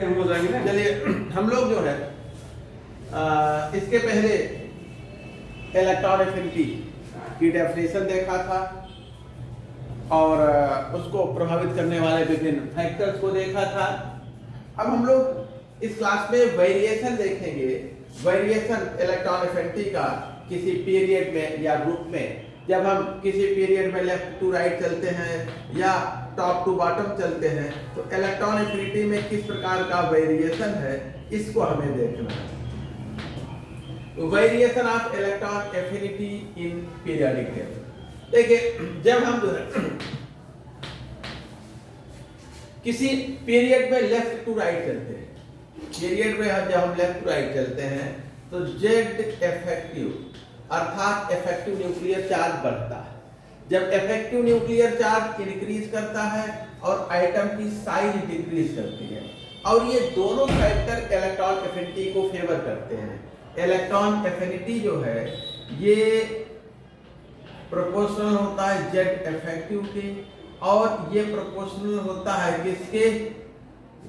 हो जाएगी ना। चलिए हम लोग जो है इसके पहले इलेक्ट्रॉन एफिनिटी की डेफिनेशन देखा था और उसको प्रभावित करने वाले विभिन्न फैक्टर्स को देखा था। अब हम लोग इस क्लास में वेरिएशन देखेंगे। वेरिएशन इलेक्ट्रॉन एफिनिटी का किसी पीरियड में या ग्रुप में, जब हम किसी पीरियड में लेफ्ट टू राइट चलते हैं या टॉप टू बॉटम चलते हैं, तो इलेक्ट्रॉन एफिनिटी में किस प्रकार का वेरिएशन है, इसको हमें देखना है। तो variation of electron affinity in periodic table. देखिए, जब हम जो है किसी पीरियड में लेफ्ट टू राइट चलते हैं, पीरियड में जब हम लेफ्ट टू राइट चलते हैं तो जेड इफेक्टिव अर्थात इफेक्टिव न्यूक्लियर चार्ज बढ़ता है। जब इफेक्टिव न्यूक्लियर चार्ज इंक्रीज करता है और आइटम की साइज डिक्रीज करती है, और ये दोनों फैक्टर इलेक्ट्रॉन एफिनिटी को फेवर करते हैं। इलेक्ट्रॉन एफिनिटी जो है ये प्रोपोर्शनल होता है जेड इफेक्टिव के, और ये प्रोपोर्शनल होता है किसके,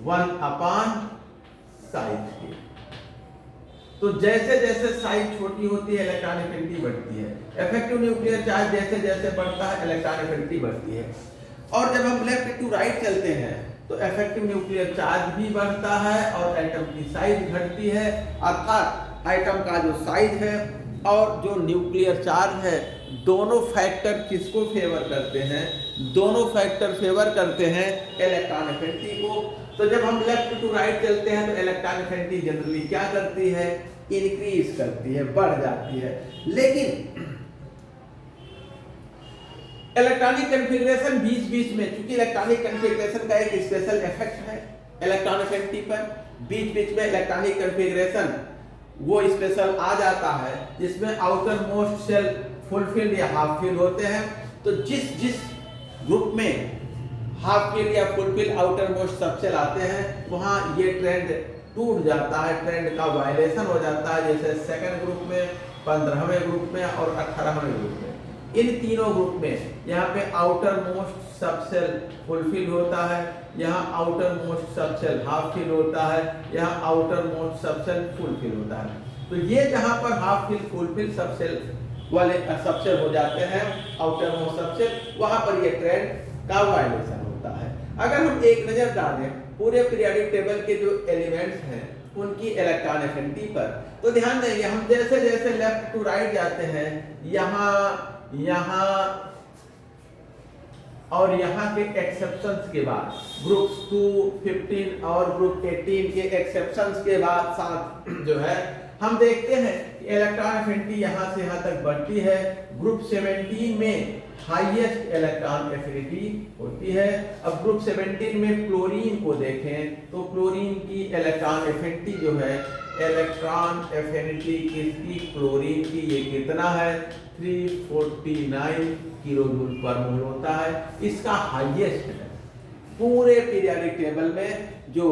1/साइज के। तो जैसे जैसे साइज छोटी होती है इलेक्ट्रॉन एफिनिटी बढ़ती है। इफेक्टिव न्यूक्लियर चार्ज जैसे जैसे बढ़ता है इलेक्ट्रॉन एफिनिटी बढ़ती है। और जब हम लेफ्ट टू राइट चलते हैं तो इफेक्टिव न्यूक्लियर चार्ज भी बढ़ता है और एटम की साइज घटती है, अर्थात आइटम का जो साइज है और जो न्यूक्लियर चार्ज है, दोनों फैक्टर किसको फेवर करते हैं, दोनों फैक्टर फेवर करते हैं इलेक्ट्रॉन एफिनिटी को। तो जब हम लेफ्ट टू राइट चलते हैं तो इलेक्ट्रॉन एफिनिटी जनरली क्या करती है, इंक्रीज करती है, बढ़ जाती है। लेकिन इलेक्ट्रॉनिक कॉन्फ़िगरेशन बीच बीच में, क्योंकि इलेक्ट्रॉनिक कॉन्फ़िगरेशन का एक स्पेशल इफेक्ट है इलेक्ट्रॉन एफिनिटी पर, बीच बीच में इलेक्ट्रॉनिक कॉन्फ़िगरेशन वो स्पेशल आ जाता है जिसमें आउटर मोस्ट शेल फुलफिल या हाफ फिल होते हैं। तो जिस जिस ग्रुप में हाफ फिल या फुलफिल आउटर मोस्ट सबसेल आते हैं वहां ये ट्रेंड टूट जाता है, ट्रेंड का वायलेशन हो जाता है। जैसे सेकंड ग्रुप में, 15वें ग्रुप में और 18वें ग्रुप में, इन तीनों ग्रुप में यहाँ पे आउटर मोस्ट सबसेल फुलफिल होता है, यहाँ outermost subshell half fill होता है, यहाँ आउटर मोस्ट सबसेल फुलफिल होता है। तो ये जहाँ पर हाफ फिल फुलफिल सबसेल वाले सबसेल हो जाते हैं, आउटर मोस्ट सबसेल, वहां पर ये ट्रेंड का वायलेशन होता है। अगर हम एक नजर डालें पूरे पीरियोडिक टेबल के जो एलिमेंट्स हैं उनकी इलेक्ट्रॉन एफिनिटी पर, तो ध्यान देंगे हम जैसे जैसे लेफ्ट टू राइट जाते हैं, यहाँ और यहाँ के एक्सेप्शंस के बाद, ग्रुप 2, 15 और ग्रुप 18 के एक्सेप्शंस के बाद साथ जो है हम देखते हैं कि इलेक्ट्रॉन एफिनिटी यहाँ से यहाँ तक बढ़ती है। ग्रुप 17 में हाईएस्ट इलेक्ट्रॉन एफिनिटी होती है। अब ग्रुप 17 में क्लोरीन को देखें तो क्लोरीन की इलेक्ट्रॉन एफिनिटी जो है, इलेक्ट्रॉन एफिनिटी किसकी, क्लोरीन की, ये कितना है, 349 किलो जूल पर मोल होता है। इसका हाईएस्ट है पूरे पीरियोडिक टेबल में, जो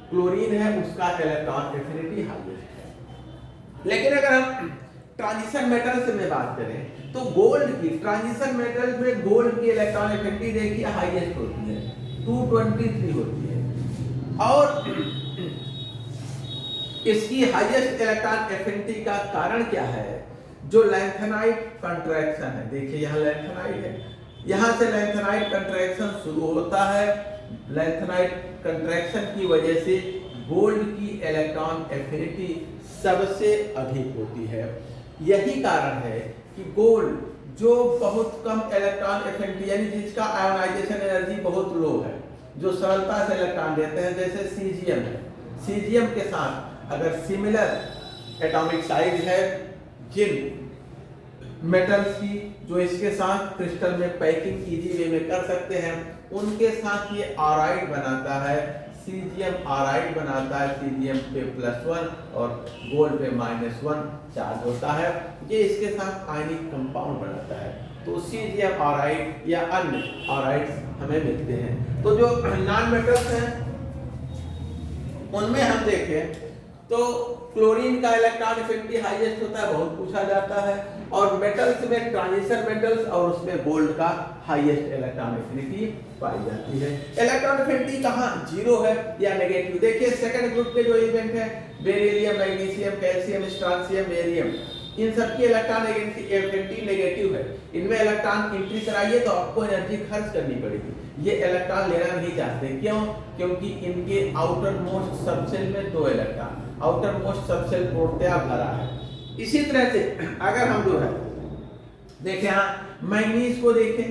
क्लोरीन है उसका इलेक्ट्रॉन एफिनिटी हाईएस्ट है। लेकिन अगर हम ट्रांजिशन मेटल्स में बात करें तो गोल्ड की, ट्रांजिशन मेटल्स में गोल्ड की इलेक्ट्रॉन एफिनिटी देखिए हाईएस्ट होती है, 223 होती है। और इसकी हाईएस्ट इलेक्ट्रॉन एफिनिटी का कारण क्या है, जो लैंथेनाइट कंट्रैक्शन है। देखिए यहाँ लैंथेनाइट है, यहाँ से लैंथेनाइट कंट्रैक्शन शुरू होता है। लैंथेनाइट कंट्रैक्शन की वजह से गोल्ड की इलेक्ट्रॉन एफिनिटी सबसे अधिक होती है। यही कारण है कि गोल्ड जो बहुत कम इलेक्ट्रॉन एफिनिटी, यानी जिसका आयोनाइजेशन एनर्जी बहुत लो है, जो सरलता से इलेक्ट्रॉन देते हैं, जैसे सीजियम है, सीजियम के साथ अगर सिमिलर एटॉमिक साइज है जिन मेटल्स की, जो इसके साथ क्रिस्टल में पैकिंग इजी वे में कर सकते हैं, उनके साथ ये आराइड बनाता है, सीजियम आराइड बनाता है। सीजियम पे +1 और गोल्ड पे -1 चार्ज होता है, ये इसके साथ आयनिक कंपाउंड बनाता है। तो सीजियम आराइड या अन्य आराइड्स हमें मिलते हैं। तो जो नॉन मेटल्स हैं उनमें हम देखें तो क्लोरीन का इलेक्ट्रॉन एफिनिटी हाईएस्ट होता है, बहुत पूछा जाता है। और मेटल्स में ट्रांजिशन मेटल्स और उसमें गोल्ड का हाईएस्ट इलेक्ट्रॉन एफिनिटी पाई जाती है। इलेक्ट्रॉन एफिनिटी कहाँ जीरो है या नेगेटिव, देखिए सेकंड ग्रुप के जो एलिमेंट है beryllium, magnesium, calcium, strontium, barium, इन सबकी इलेक्ट्रॉन एफिनिटी नेगेटिव है। इनमें इलेक्ट्रॉन एंट्री कराइए तो आपको एनर्जी खर्च करनी पड़ेगी, ये इलेक्ट्रॉन लेना नहीं चाहते। क्यों? क्योंकि इनके आउटर मोस्ट सबसेल में 2 इलेक्ट्रॉन, आउटर मोस्ट सबसेल पूर्णतया भरा है। इसी तरह से अगर हम जो है देखें, यहाँ मैग्नीज को देखें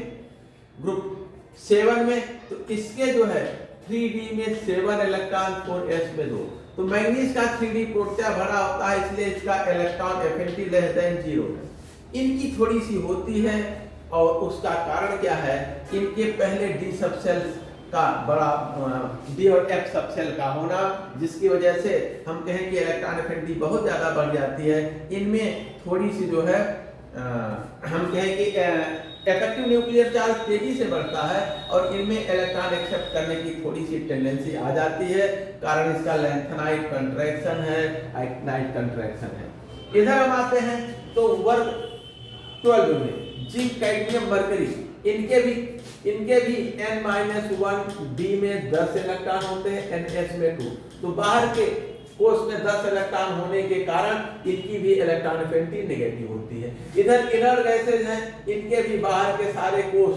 ग्रुप 7 में, तो इसके जो है 3d में 7 इलेक्ट्रॉन, 4s में 2, तो मैग्नीज का 3d पूर्णतया भरा होता है, इसलिए इसका इलेक्ट्रॉन एफिनिटी लेस देन 0 है। इनकी थोड़ी सी होती है और उसका कारण क्या है, इनके पहले डी सबसेल का बड़ा डी और एफ सबसेल का होना, जिसकी वजह से हम कहें कि इलेक्ट्रॉन एफिनिटी बहुत ज्यादा बढ़ जाती है। इनमें थोड़ी सी जो है हम कहें कि इफेक्टिव न्यूक्लियर चार्ज तेजी से बढ़ता है और इनमें इलेक्ट्रॉन एक्सेप्ट करने की थोड़ी सी टेंडेंसी आ जाती है, कारण इसका लैंथेनाइट कंट्रैक्शन है, आइक्टिनाइट कंट्रैक्शन है। इधर हम आते हैं तो वर्ग 12 में जिंक, कैडमियम, मरकरी, इनके भी n-1 d में 10 इलेक्ट्रॉन होते हैं, ns में 2, तो बाहर के कोष में 10 इलेक्ट्रॉन होने के कारण इनकी भी इलेक्ट्रॉन एफिनिटी नेगेटिव होती है। इधर इनर गैसेज हैं, इनके भी बाहर के सारे कोष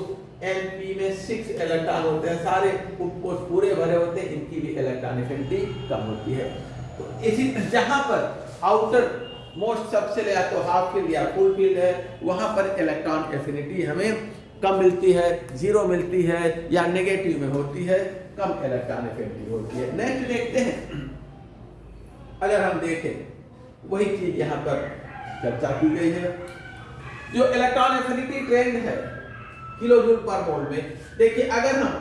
np में 6 इलेक्ट्रॉन होते हैं, सारे उपकोष पूरे भरे होते हैं, इनकी भी इलेक्ट्रॉन एफिनिटी कम होती है। तो इसी जहां पर आउटर मोस्ट सबसेल या तो हाफ फील्ड या फुल फील्ड है, वहां पर इलेक्ट्रॉन एफिनिटी हमें कम मिलती है, 0 मिलती है या नेगेटिव में होती है, कम इलेक्ट्रॉन एफिनिटी होती है। नेक्स्ट देखते हैं, अगर हम देखें वही चीज यहाँ पर चर्चा की गई है, जो इलेक्ट्रॉन एफिनिटी ट्रेंड है किलोजूल पर मोल में। देखिए अगर हम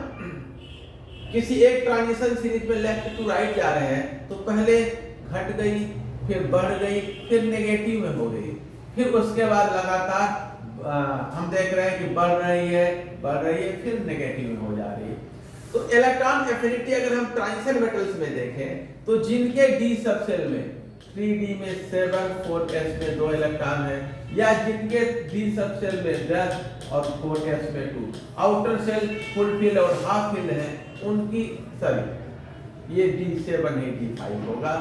किसी एक ट्रांजिशन सीरीज में लेफ्ट टू राइट जा रहे हैं तो पहले घट गई, फिर बढ़ गई, फिर नेगेटिव में हो गई, फिर उसके बाद लगातार हम देख रहे हैं कि बढ़ रही है, फिर नेगेटिव में हो जा रही है। तो इलेक्ट्रॉन एफिनिटी अगर हम ट्रांजिशन मेटल्स में देखें तो जिनके डी सबसेल में 3d में 7, 4s में 2 इलेक्ट्रॉन है, या जिनके डी सबसेल में 10 और 4s में 2, आउटर सेल फुल फील्ड और हाफ फील्ड है, उनकी सॉरी ये d7 है, d5 होगा,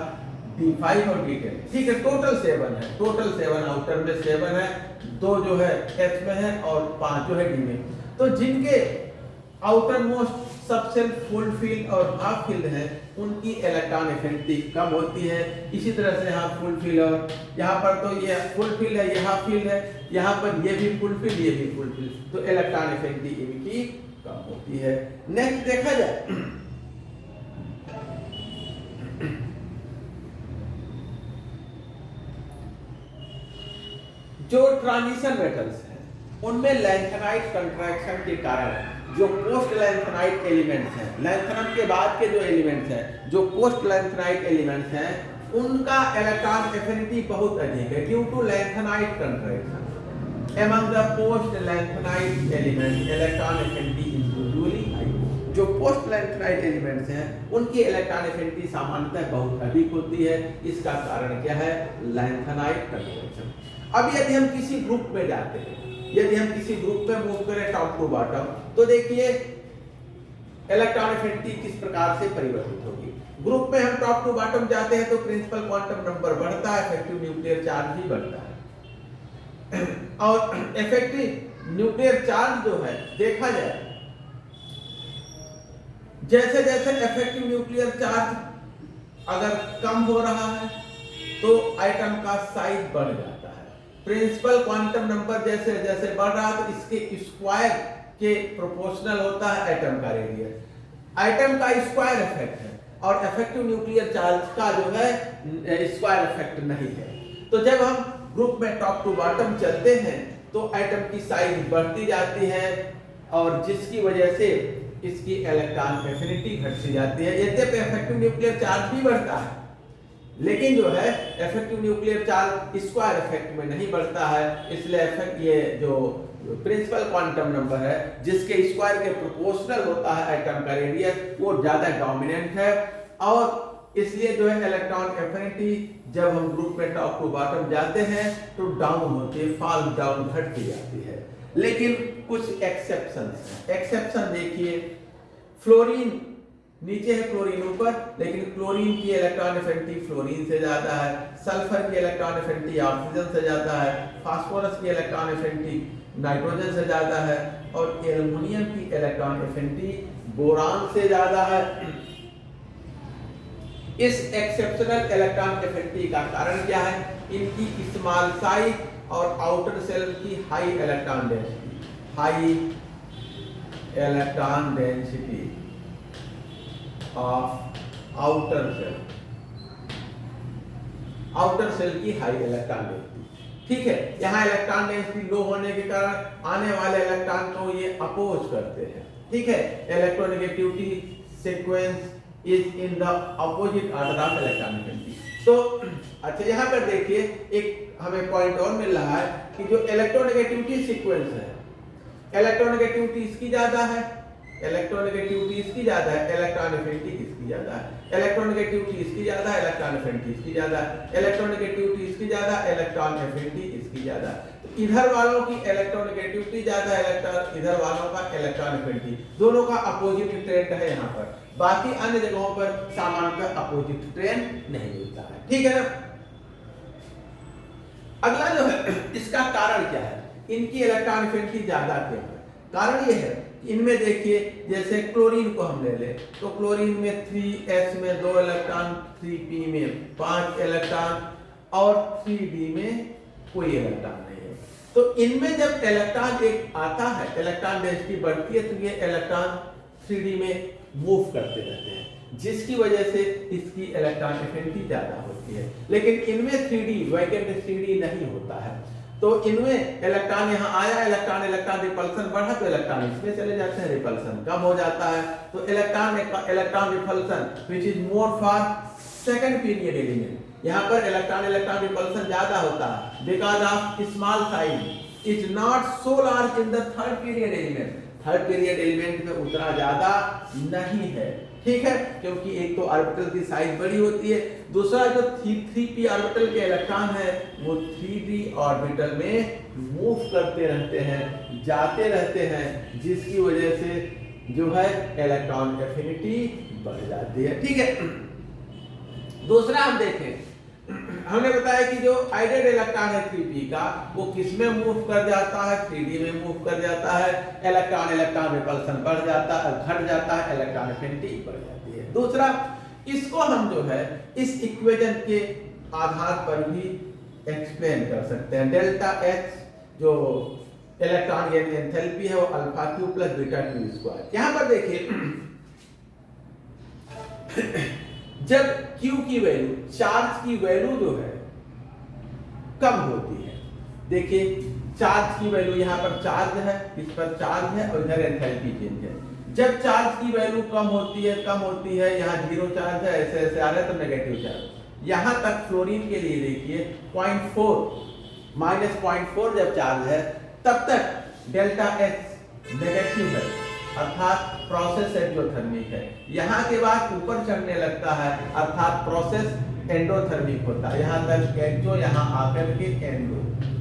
d5 और d10, ठीक है, टोटल 7 है, टोटल 7, आउटर में 7 है, 2 जो है s में है और 5 जो है d में। तो जिनके outer most subshell full field और हाफ फील्ड है, उनकी इलेक्ट्रॉन एफिनिटी कम होती है। इसी तरह से यहाँ फुल फील्ड और यहाँ पर तो ये फुल फील्ड है, ये हाफ फील्ड है, यहाँ पर ये भी फुल फील्ड, ये भी फुल फील्ड, तो इलेक्ट्रॉन एफिनिटी इनकी कम होती है। नेक्स्ट देखा जाए, जो ट्रांजिशन मेटल्स हैं उनमें लैंथेनाइट कंट्रैक्शन के कारण जो पोस्ट लैंथेनाइट एलिमेंट्स हैं, लैंथेनम के बाद के जो एलिमेंट्स हैं, जो पोस्ट लैंथेनाइट एलिमेंट्स हैं, उनका इलेक्ट्रॉन एफिनिटी बहुत अधिक है due to lanthanide contraction. Among the post lanthanide elements electron affinity is usually high. जो पोस्ट लैंथेनाइट एलिमेंट्स हैं उनकी इलेक्ट्रॉन एफिनिटी सामान्यतः बहुत अधिक होती है। इसका कारण क्या है? Lanthanide contraction. अब यदि हम किसी ग्रुप में जाते हैं, यदि हम किसी ग्रुप में मूव करें टॉप टू बॉटम, तो देखिए इलेक्ट्रॉन एफिनिटी किस प्रकार से परिवर्तित होगी। ग्रुप में हम टॉप टू बॉटम जाते हैं तो प्रिंसिपल क्वांटम नंबर बढ़ता है, इफेक्टिव न्यूक्लियर चार्ज भी बढ़ता है। और इफेक्टिव न्यूक्लियर चार्ज जो है देखा जाए, जैसे जैसे इफेक्टिव न्यूक्लियर चार्ज अगर कम हो रहा है तो आइटम का साइज बढ़ जाता है। प्रिंसिपल क्वांटम नंबर जैसे जैसे बढ़ रहा है तो इसके स्क्वायर के प्रोपोर्शनल होता है आइटम का रेडियस। आइटम का स्क्वायर इफेक्ट है और इफेक्टिव न्यूक्लियर चार्ज का जो है स्क्वायर इफेक्ट नहीं है। तो जब हम ग्रुप में टॉप टू बॉटम चलते हैं तो आइटम की साइज बढ़ती जाती है और जिसकी वजह से इसकी इलेक्ट्रॉन एफिनिटी घटती जाती है। यद्यपि इफेक्टिव न्यूक्लियर चार्ज भी बढ़ता है, लेकिन जो है effective nuclear charge square effect में नहीं बढ़ता है। इसलिए इफेक्ट ये जो प्रिंसिपल क्वांटम नंबर है जिसके स्क्वायर के प्रोपोर्शनल होता है आइटम का रेडियस, वो ज्यादा डोमिनेंट है और इसलिए जो है इलेक्ट्रॉन एफिनिटी जब हम ग्रुप में टॉप टू बॉटम जाते हैं तो डाउन होती है, फॉल डाउन घटती जाती है। लेकिन कुछ एक्सेप्शंस हैं। एक्सेप्शन देखिए, फ्लोरीन नीचे है, क्लोरीन ऊपर, लेकिन क्लोरीन की इलेक्ट्रॉन एफिनिटी फ्लोरीन से ज्यादा है, सल्फर की इलेक्ट्रॉन एफिनिटी ऑक्सीजन से ज्यादा है, फास्फोरस की इलेक्ट्रॉन एफिनिटी नाइट्रोजन से ज्यादा है, और एल्युमिनियम की इलेक्ट्रॉन एफिनिटी बोरान से ज्यादा है। इस एक्सेप्शनल इलेक्ट्रॉन एफिनिटी का कारण क्या है? इनकी स्मॉल साइज और आउटर शेल की high electron density, high electron density of outer shell, outer shell की हाई इलेक्ट्रॉन डेंसिटी। ठीक है, यहाँ इलेक्ट्रॉन डेंसिटी लो होने के कारण आने वाले इलेक्ट्रॉन को ये अपोज करते हैं। ठीक है, electronegativity sequence is in the opposite order of electron affinity. तो अच्छा, यहाँ पर देखिए एक हमें पॉइंट और मिल रहा है कि जो इलेक्ट्रोनेगेटिविटी सीक्वेंस है, इलेक्ट्रोनेगेटिविटी इसकी ज्यादा है, इलेक्ट्रोनेगेटिविटी इसकी ज्यादा है, इलेक्ट्रॉन एफिनिटी इसकी ज्यादा है, इलेक्ट्रोनेगेटिविटी इसकी ज्यादा है, इलेक्ट्रॉन एफिनिटी इसकी ज्यादा है, इलेक्ट्रोनेगेटिविटी इसकी ज्यादा, इलेक्ट्रॉन एफिनिटी इसकी ज्यादा। तो इधर वालों की इलेक्ट्रोनेगेटिविटी ज्यादा, इलेक्ट्रॉन इधर वालों का इलेक्ट्रॉन एफिनिटी, दोनों का अपोजिट ट्रेंड है यहाँ पर। बाकी अन्य जगहों पर सामान्यतः अपोजिट ट्रेंड नहीं मिलता है। ठीक है ना। अगला जो है, इसका कारण क्या है? इनकी इलेक्ट्रॉन एफिनिटी ज्यादा क्यों है? कारण ये है, इनमें देखिए जैसे क्लोरीन को हम ले ले तो क्लोरीन में 3s में 2 इलेक्ट्रॉन, 3p में 5 इलेक्ट्रॉन और 3d में कोई इलेक्ट्रॉन नहीं है। तो इनमें जब इलेक्ट्रॉन एक आता है, इलेक्ट्रॉन डेंसिटी बढ़ती है, तो ये इलेक्ट्रॉन 3d में मूव करते रहते हैं, जिसकी वजह से इसकी इलेक्ट्रॉन एफिनिटी ज्यादा होती है। लेकिन इनमें 3d वैकेंट 3d नहीं होता है। तो इनमें इलेक्ट्रॉन यहाँ आया, इलेक्ट्रॉन रिपल्सन बढ़ा तो इलेक्ट्रॉन इसमें चले जाते हैं, रिपल्सन कम हो जाता है। तो electron repulsion which is more for second period element, यहाँ पर इलेक्ट्रॉन रिपल्सन ज्यादा होता है because of small size is not so large in the third period element. Third period element में उतना ज्यादा नहीं है। ठीक है, क्योंकि एक तो ऑर्बिटल की साइज बड़ी होती है, दूसरा जो 3p ऑर्बिटल के इलेक्ट्रॉन है वो 3d ऑर्बिटल में मूव करते रहते हैं, जाते रहते हैं, जिसकी वजह से जो है इलेक्ट्रॉन एफिनिटी बढ़ जाती है। ठीक है, दूसरा हम देखें, हमने बताया कि जो आइडेड इलेक्ट्रॉन है 3p का, वो किस में मूव कर जाता है? 3d में मूव कर जाता है। इलेक्ट्रॉन रिपल्सन बढ़ जाता है, घट जाता है, इलेक्ट्रॉन एफिनिटी बढ़ जाती है। दूसरा, इसको हम जो है इस इक्वेशन के आधार पर भी एक्सप्लेन कर सकते हैं। डेल्टा H जो इलेक्ट्रॉन यानी एंथैल्पी है, वो alpha Q plus beta Q square. यहां पर देखिए जब Q की वैल्यू, चार्ज की वैल्यू जो है कम होती है, देखिए चार्ज की वैल्यू, यहाँ पर चार्ज है, इस पर चार्ज है और इधर एंथैल्पी चेंज है। जब चार्ज की वैल्यू कम होती है, यहाँ 0 चार्ज है, ऐसे ऐसे आ रहा है तो नेगेटिव चार्ज। यहाँ तक फ्लोरीन के लिए देखिए 0.4 माइनस 0.4 जब चार्ज है, तब तक डेल्टा H नेगेटिव है, अर्थात प्रोसेस एक्सोथर्मिक है। यहाँ के बाद ऊपर चढ़ने लगता है, अर्थात प्रोसेस एंडोथर्मिक होता है। यहाँ तक एक्सो, यहाँ आकर के एंडो,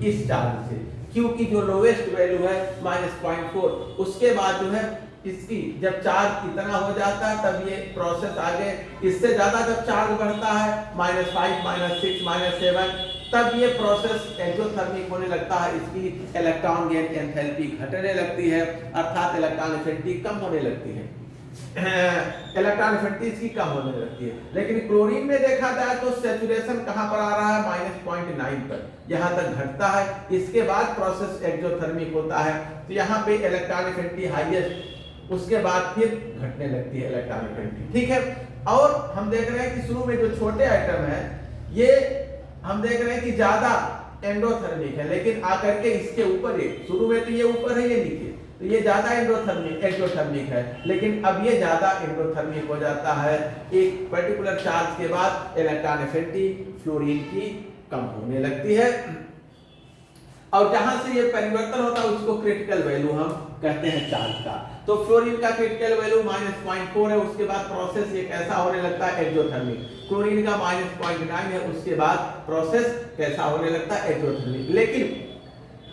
इस चार्ज से। क्योंकि जो लोवेस्ट वैल्यू है -0.4, उसके बाद जो है इसकी जब चार्ज इतना हो जाता है तब ये प्रोसेस आगे, इससे ज्यादा जब चार्ज बढ़ता है -5, -6, -7, तब ये प्रोसेस एक्सोथर्मिक होने लगता है, इसकी इलेक्ट्रॉन गेन एंथैल्पी घटने लगती है, अर्थात इलेक्ट्रॉन एफिनिटी कम होने लगती है, इलेक्ट्रॉन एफिनिटी इसकी कम होने लगती है। लेकिन क्लोरीन में देखा जाए तो सैचुरेशन कहां पर आ रहा है? -0.9 पर, यहां तक घटता है, इसके बाद प्रोसेस एक्सोथर्मिक होता है, तो यहाँ पे इलेक्ट्रॉन एफिनिटी हाईएस्ट, उसके बाद फिर घटने लगती है इलेक्ट्रॉन एफिनिटी। ठीक है, और हम देख रहे हैं कि शुरू में जो छोटे आइटम है, ये हम देख रहे हैं कि ज्यादा एंडोथर्मिक है, लेकिन आकर के इसके ऊपर, ये शुरू में तो ये ऊपर है, ये नीचे, तो ये ज्यादा एक्सोथर्मिक है, लेकिन अब ये ज्यादा एंडोथर्मिक हो जाता है। एक पर्टिकुलर चार्ज के बाद इलेक्ट्रॉन एफिनिटी फ्लोरीन की कम होने लगती है। और जहां से ये परिवर्तन होता है उसको क्रिटिकल वैल्यू हम कहते हैं चार्ज का। तो फ्लोरीन का क्रिटिकल वैल्यू -0.4 है, उसके बाद प्रोसेस ये कैसा होने लगता है एक्सोथर्मिक। क्लोरीन का -0.9 है, उसके बाद प्रोसेस कैसा होने लगता है एक्सोथर्मिक। लेकिन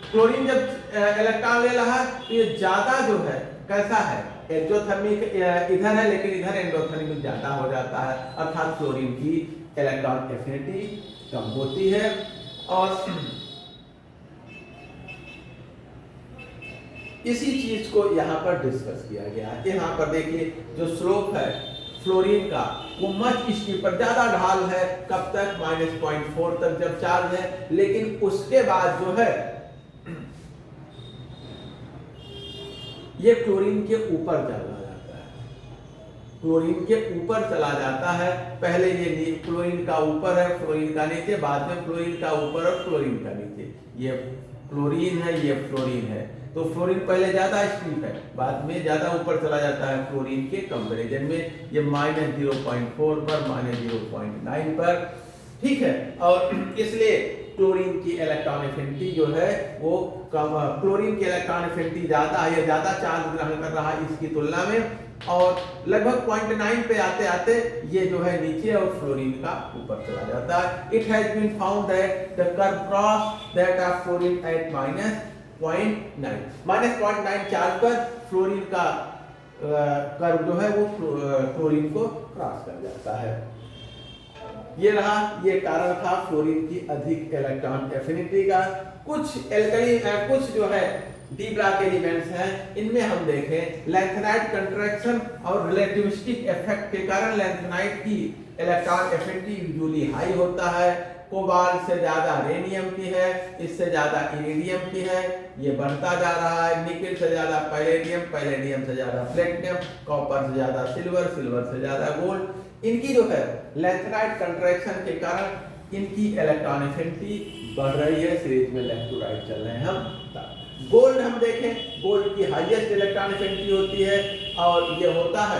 क्लोरीन जब इलेक्ट्रॉन ले रहा है तो ये ज्यादा जो है कैसा है एक्सोथर्मिक इधर है, लेकिन इधर एंडोथर्मिक ज्यादा हो जाता है, अर्थात फ्लोरीन की इलेक्ट्रॉन एफिनिटी कम होती है। और इसी चीज को यहाँ पर डिस्कस किया गया है। यहाँ पर देखिए जो स्लोप है फ्लोरीन का वो मच स्टीपर, ज्यादा ढाल है, कब तक -0.4 तक जब चार्ज है, लेकिन उसके बाद जो है ये क्लोरीन के ऊपर चला जाता है, क्लोरीन के ऊपर चला जाता है। पहले ये क्लोरीन का ऊपर है, फ्लोरीन का नीचे, बाद में फ्लोरीन का ऊपर और फ्लोरीन का नीचे। ये क्लोरीन है, ये फ्लोरीन है, तो फ्लोरीन पहले ज्यादा स्टीप है, बाद में ज्यादा ऊपर चला जाता है फ्लोरीन के कंपैरिजन में। ये -0.4 पर, -0.9 पर, ठीक है। और इसलिए क्लोरीन की इलेक्ट्रॉन एफिनिटी जो है वो कम, क्लोरीन की इलेक्ट्रॉन एफिनिटी ज्यादा है, ये ज्यादा चार्ज ग्रहण कर रहा है इसकी तुलना में, और लगभग 0.9 पे आते आते ये जो है नीचे और फ्लोरीन का ऊपर चला जाता है। It has been found that the curve cross that of fluorine at -0.9 charge पर फ्लोरीन का कर्व जो है वो क्लोरीन को क्रॉस कर जाता है। ये रहा, ये कारण था फ्लोरीन की अधिक इलेक्ट्रॉन एफिनिटी का। कुछ एल्कली कुछ जो है डी ब्लॉक एलिमेंट्स हैं, इनमें हम देखें लैंथेनाइट कंट्रैक्शन और रिलेटिविस्टिक इफेक्ट के कारण लैंथेनाइट की इलेक्ट्रॉन एफिनिटी यूजुअली हाई होता है। कोबाल्ट से ज्यादा रेडियम की है, इससे ज्यादा इरिडियम की है, ये बढ़ता जा रहा है। निकेल से ज्यादा पैलेडियम, पैलेडियम से ज्यादा प्लेटिनम, कॉपर से ज्यादा सिल्वर, सिल्वर से ज्यादा गोल्ड। इनकी जो है लैंथेनाइट कंट्रैक्शन के कारण इनकी इलेक्ट्रॉन एफिनिटी बढ़ रही है। सीरीज में लेफ्ट टू राइट चल रहे हैं हम। गोल्ड हम देखें, गोल्ड की हाईएस्ट इलेक्ट्रॉन एफिनिटी होती है और ये होता है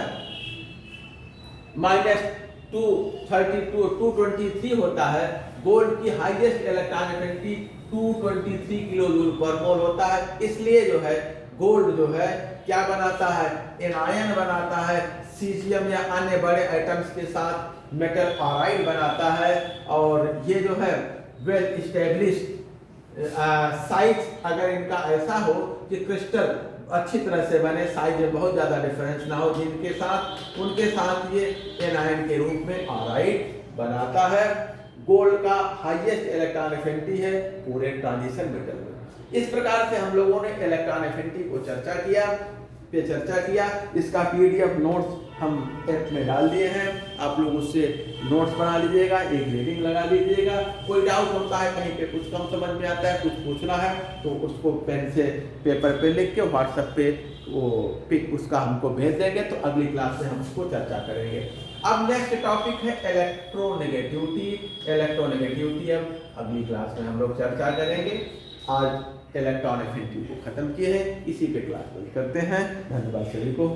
-223 होता है। गोल्ड की highest electron affinity 223 kilojoule per mole होता है। इसलिए जो है गोल्ड जो है क्या बनाता है, एनायन बनाता है, सीजियम या अन्य बड़े एटम्स के साथ मेटल ऑराइड बनाता है। और ये जो है वेल इस्टेब्लिश्ड साइज अगर इनका ऐसा हो कि क्रिस्टल अच्छी तरह से बने, साइज में बहुत ज्यादा डिफरेंस ना हो, जिनके साथ उनके साथ ये एनायन के रूप में ऑराइड बनाता है। गोल्ड का हाईएस्ट इलेक्ट्रॉन एफिनिटी है पूरे ट्रांजिशन मेटल में। इस प्रकार से हम लोगों ने इलेक्ट्रॉन एफिनिटी को चर्चा किया। इसका पीडीएफ नोट्स हम ऐप में डाल दिए हैं, आप लोग उससे नोट्स बना लीजिएगा, एक रीडिंग लगा लीजिएगा। कोई डाउट होता है, कहीं पे कुछ कम समझ में आता है, कुछ पूछना है, तो उसको पेन से पेपर पे लिख के व्हाट्सएप पे वो पिक उसका हमको भेज देंगे, तो अगली क्लास में हम उसको चर्चा करेंगे। अब नेक्स्ट टॉपिक है इलेक्ट्रोनेगेटिविटी। इलेक्ट्रोनेगेटिविटी अब अगली क्लास में हम लोग चर्चा करेंगे। आज इलेक्ट्रॉन एफिनिटी को खत्म किए हैं, इसी पे क्लास बंद करते हैं। धन्यवाद सभी को।